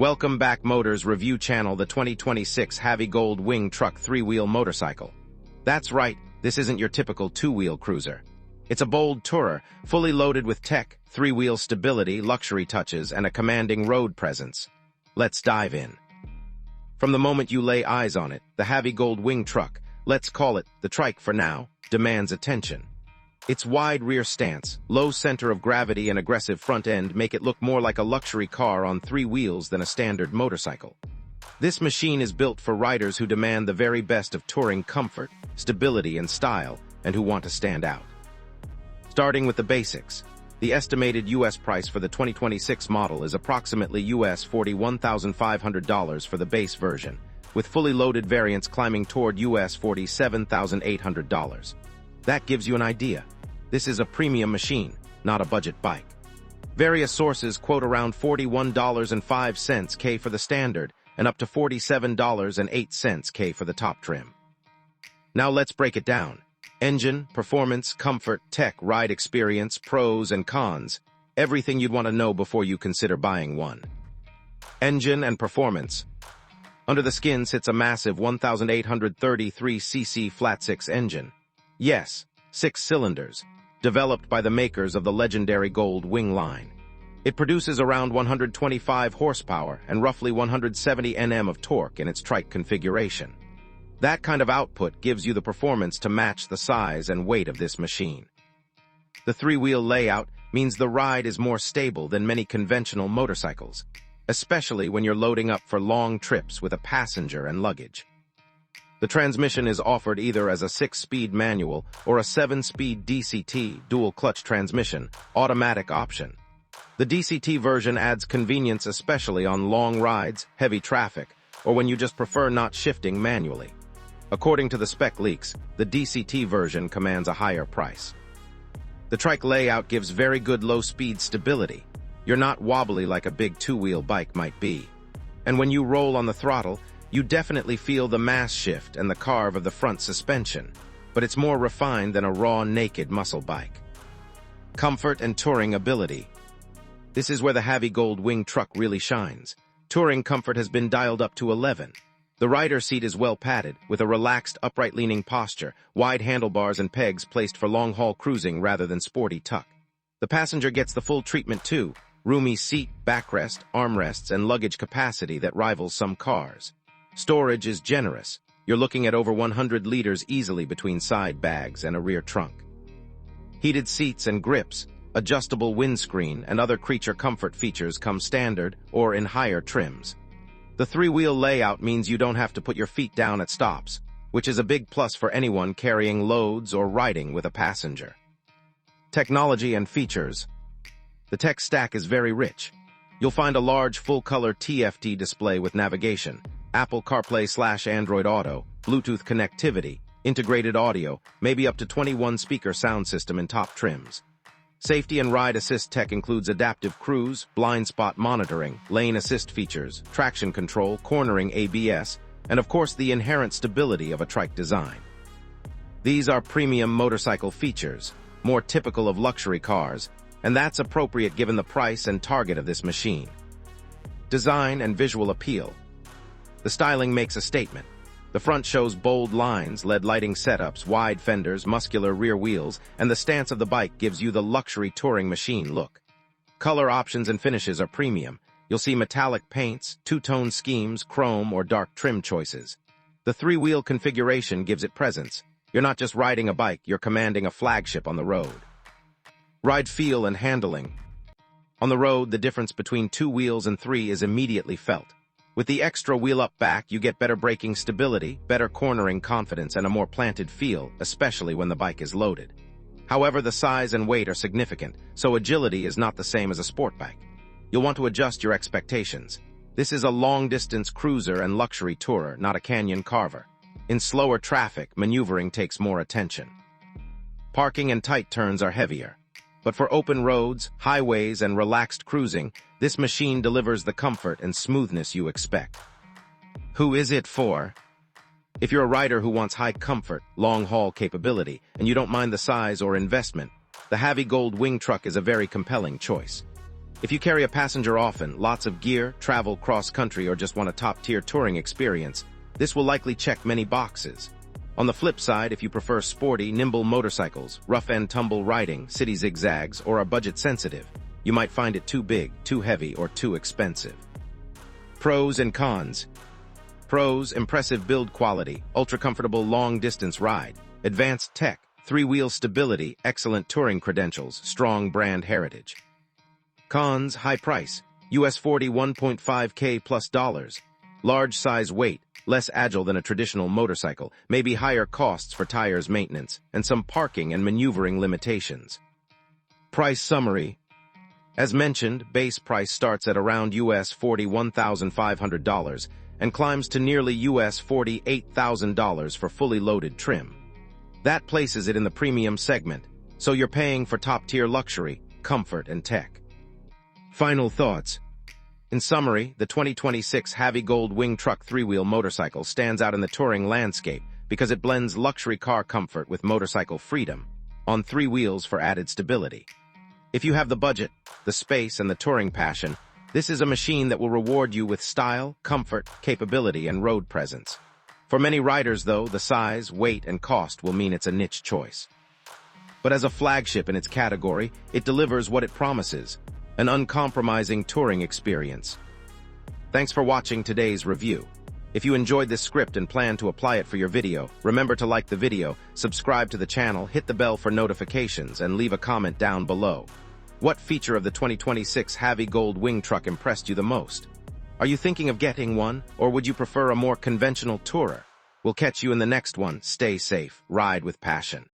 Welcome back, Moters review channel, the 2026 Havi Gold Wing Truck 3-wheel motorcycle. That's right, this isn't your typical 2-wheel cruiser. It's a bold tourer, fully loaded with tech, 3-wheel stability, luxury touches, and a commanding road presence. Let's dive in. From the moment you lay eyes on it, the Havi Gold Wing Truck, let's call it the trike for now, demands attention. Its wide rear stance, low center of gravity, and aggressive front end make it look more like a luxury car on 3 wheels than a standard motorcycle. This machine is built for riders who demand the very best of touring comfort, stability, and style, and who want to stand out. Starting with the basics, the estimated U.S. price for the 2026 model is approximately $41,500 for the base version, with fully loaded variants climbing toward $47,800. That gives you an idea. This is a premium machine, not a budget bike. Various sources quote around $41.05 for the standard and up to $47.08 for the top trim. Now let's break it down. Engine, performance, comfort, tech, ride experience, pros and cons. Everything you'd want to know before you consider buying one. Engine and performance. Under the skin sits a massive 1,833cc flat-six engine. Yes, 6 cylinders, developed by the makers of the legendary Gold Wing line. It produces around 125 horsepower and roughly 170 Nm of torque in its trike configuration. That kind of output gives you the performance to match the size and weight of this machine. The 3-wheel layout means the ride is more stable than many conventional motorcycles, especially when you're loading up for long trips with a passenger and luggage. The transmission is offered either as a 6-speed manual or a 7-speed DCT dual-clutch transmission, automatic option. The DCT version adds convenience especially on long rides, heavy traffic, or when you just prefer not shifting manually. According to the spec leaks, the DCT version commands a higher price. The trike layout gives very good low-speed stability. You're not wobbly like a big 2-wheel bike might be. And when you roll on the throttle, you definitely feel the mass shift and the carve of the front suspension, but it's more refined than a raw, naked muscle bike. Comfort and touring ability. This is where the Havi Gold Wing Truck really shines. Touring comfort has been dialed up to 11. The rider seat is well padded, with a relaxed, upright-leaning posture, wide handlebars and pegs placed for long-haul cruising rather than sporty tuck. The passenger gets the full treatment too, roomy seat, backrest, armrests, and luggage capacity that rivals some cars. Storage is generous. You're looking at over 100 liters easily between side bags and a rear trunk. Heated seats and grips, adjustable windscreen, and other creature comfort features come standard or in higher trims. The 3-wheel layout means you don't have to put your feet down at stops, which is a big plus for anyone carrying loads or riding with a passenger. Technology and features. The tech stack is very rich. You'll find a large full-color TFT display with navigation, Apple CarPlay/Android Auto, Bluetooth connectivity, integrated audio, maybe up to 21-speaker sound system in top trims. Safety and ride assist tech includes adaptive cruise, blind spot monitoring, lane assist features, traction control, cornering ABS, and of course the inherent stability of a trike design. These are premium motorcycle features, more typical of luxury cars, and that's appropriate given the price and target of this machine. Design and visual appeal. The styling makes a statement. The front shows bold lines, LED lighting setups, wide fenders, muscular rear wheels, and the stance of the bike gives you the luxury touring machine look. Color options and finishes are premium. You'll see metallic paints, two-tone schemes, chrome, or dark trim choices. The 3-wheel configuration gives it presence. You're not just riding a bike, you're commanding a flagship on the road. Ride feel and handling. On the road, the difference between 2 wheels and 3 is immediately felt. With the extra wheel up back, you get better braking stability, better cornering confidence, and a more planted feel, especially when the bike is loaded. However, the size and weight are significant, so agility is not the same as a sport bike. You'll want to adjust your expectations. This is a long-distance cruiser and luxury tourer, not a canyon carver. In slower traffic, maneuvering takes more attention. Parking and tight turns are heavier. But for open roads, highways, and relaxed cruising, this machine delivers the comfort and smoothness you expect. Who is it for? If you're a rider who wants high comfort, long-haul capability, and you don't mind the size or investment, the Havi Gold Wing Truck is a very compelling choice. If you carry a passenger often, lots of gear, travel cross-country, or just want a top-tier touring experience, this will likely check many boxes. On the flip side, if you prefer sporty, nimble motorcycles, rough-and-tumble riding, city zigzags, or are budget-sensitive, you might find it too big, too heavy, or too expensive. Pros and cons. Pros: impressive build quality, ultra-comfortable long-distance ride, advanced tech, three-wheel stability, excellent touring credentials, strong brand heritage. Cons: high price, US $41.5K plus dollars, large size weight, less agile than a traditional motorcycle, maybe higher costs for tires maintenance, and some parking and maneuvering limitations. Price summary. As mentioned, base price starts at around US $41,500 and climbs to nearly US $48,000 for fully loaded trim. That places it in the premium segment, so you're paying for top-tier luxury, comfort, and tech. Final thoughts. In summary, the 2026 Havi Gold Wing Trike three-wheel motorcycle stands out in the touring landscape because it blends luxury car comfort with motorcycle freedom, on three wheels for added stability. If you have the budget, the space, and the touring passion, this is a machine that will reward you with style, comfort, capability, and road presence. For many riders, though, the size, weight, and cost will mean it's a niche choice. But as a flagship in its category, it delivers what it promises: an uncompromising touring experience. Thanks for watching today's review. If you enjoyed this script and plan to apply it for your video, remember to like the video, subscribe to the channel, hit the bell for notifications, and leave a comment down below. What feature of the 2026 Havi Gold Wing Trike impressed you the most? Are you thinking of getting one, or would you prefer a more conventional tourer? We'll catch you in the next one. Stay safe, ride with passion.